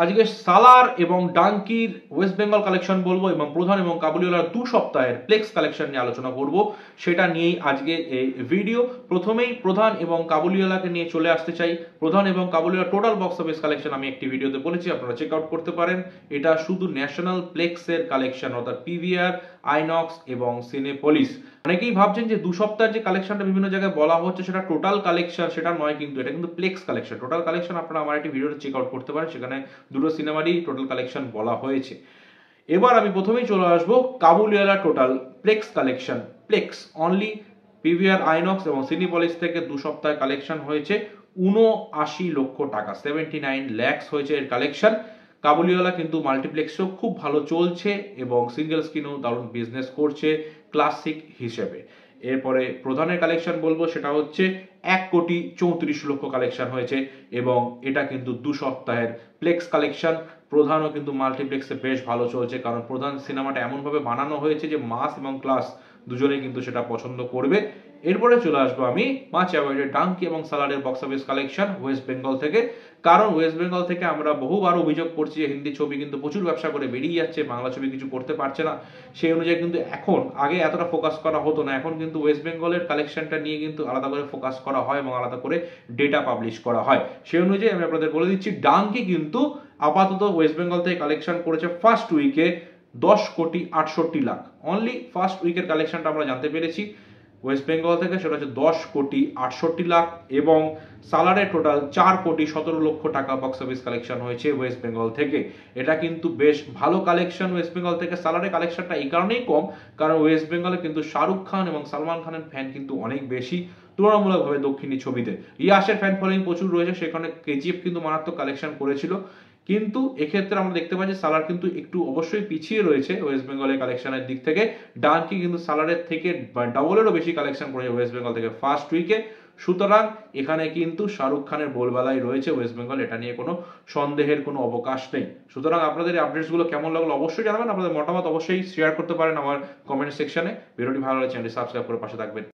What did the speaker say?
আজকে সালার এবং ডাঙ্কির West Bengal collection বলবো এবং প্রধান এবং কাবুলিওয়ালার 2 সপ্তাহের ফ্লেক্স কালেকশন নিয়ে আলোচনা করব, সেটা নিয়েই আজকে এই ভিডিও। প্রথমেই প্রধান এবং কাবুলিওয়ালাকে নিয়ে চলে আসতে চাই। প্রধান এবং Kabuliwala total box office collection আমি একটি ভিডিওতে বলেছি, আপনারা চেক আউট করতে পারেন। এটা শুধু ন্যাশনাল প্লেক্সের কালেকশন, অর্থাৎ পিভিআর, আইনক্স এবং সিনেপলিস। অনেকেই ভাবছেন যে 2 সপ্তাহের যে কালেকশনটা বিভিন্ন জায়গায় বলা হচ্ছে সেটা টোটাল কালেকশন, সেটা নয় কিন্তু, এটা কিন্তু প্লেক্স কালেকশন। টোটাল কালেকশন আপনারা আমার একটি ভিডিওতে চেক আউট করতে পারেন, সেখানে দুটো সিনেমারই টোটাল কালেকশন বলা হয়েছে। এবার আমি প্রথমেই চলে আসবো Kabuliwala total plex collection. Plex only PVR, INOX এবং সিনেপলিস থেকে 2 সপ্তাহের কালেকশন হয়েছে 79 লক্ষ টাকা, 79 lakhs হয়েছে এর কালেকশন। কাবুলিওয়ালা কিন্তু মাল্টিপ্লেক্সও খুব ভালো চলছে এবং সিঙ্গেল স্ক্রিনও দারুণ বিজনেস করছে ক্লাসিক হিসেবে। এরপরে প্রধানের কালেকশন বলবো, সেটা হচ্ছে 1,34,00,000 কালেকশন হয়েছে এবং এটা কিন্তু 2 সপ্তাহের প্লেক্স কালেকশন। প্রধানও কিন্তু মাল্টিপ্লেক্সে বেশ ভালো চলছে, কারণ প্রধান সিনেমাটা এমনভাবে বানানো হয়েছে যে মাস এবং ক্লাস দুজনেই কিন্তু সেটা পছন্দ করবে। এরপরে চলে আসবো আমি মাচ অ্যাওয়ার্ডের ডাঙ্কি এবং সালারের box office collection West Bengal থেকে। কারণ ওয়েস্ট বেঙ্গল থেকে আমরা বহুবার অভিযোগ করছি যে হিন্দি ছবি কিন্তু প্রচুর ব্যবসা করে বেরিয়ে যাচ্ছে, বাংলা ছবি কিছু করতে পারছে না। সেই অনুযায়ী কিন্তু এখন, আগে এতটা ফোকাস করা হতো না, এখন কিন্তু ওয়েস্ট বেঙ্গলের কালেকশনটা নিয়ে কিন্তু আলাদা করে ফোকাস করা হয় এবং আলাদা করে ডেটা পাবলিশ করা হয়। সেই অনুযায়ী আমি আপনাদের বলে দিচ্ছি, ডাঙ্কি কিন্তু আপাতত ওয়েস্ট বেঙ্গল থেকে কালেকশন করেছে ফার্স্ট উইকে 10,68,00,000। অনলি ফার্স্ট উইকের কালেকশনটা আমরা জানতে পেরেছি ওয়েস্ট বেঙ্গল থেকে, সেটা হচ্ছে 10,68,00,000 এবং সালারের টোটাল 4,17,00,000 টাকা বক্স অফিস কালেকশন হয়েছে ওয়েস্ট বেঙ্গল থেকে। এটা কিন্তু বেশ ভালো কালেকশন ওয়েস্ট বেঙ্গল থেকে। সালারের কালেকশনটা এই কারণেই কম, কারণ ওয়েস্ট বেঙ্গলে কিন্তু শাহরুখ খান এবং সালমান খানের ফ্যান কিন্তু অনেক বেশি তুলনামূলকভাবে দক্ষিণী ছবিতে। ইয়াসের ফ্যান ফলোইং প্রচুর রয়েছে, সেখানে কেজিএফ কিন্তু মারাত্মক কালেকশন করেছিল। কিন্তু এক্ষেত্রে আমরা দেখতে পাচ্ছি সালার কিন্তু একটু অবশ্যই পিছিয়ে রয়েছে ওয়েস্ট বেঙ্গলের কালেকশনের দিক থেকে। ডাঙ্কি কিন্তু সালারের থেকে ডাবলেরও বেশি কালেকশন করেছে ওয়েস্ট বেঙ্গল থেকে ফার্স্ট উইকে। সুতরাং এখানে কিন্তু শাহরুখ খানের বোলবালাই রয়েছে ওয়েস্ট বেঙ্গল, এটা নিয়ে কোনো সন্দেহের কোনো অবকাশ নেই। সুতরাং আপনাদের এই আপডেটসগুলো কেমন লাগলো অবশ্যই জানাবেন, আপনাদের মতামত অবশ্যই শেয়ার করতে পারেন আমার কমেন্ট সেকশনে। ভিডিওটি ভালো লাগলে চ্যানেলটি সাবস্ক্রাইব করে পাশে থাকবেন।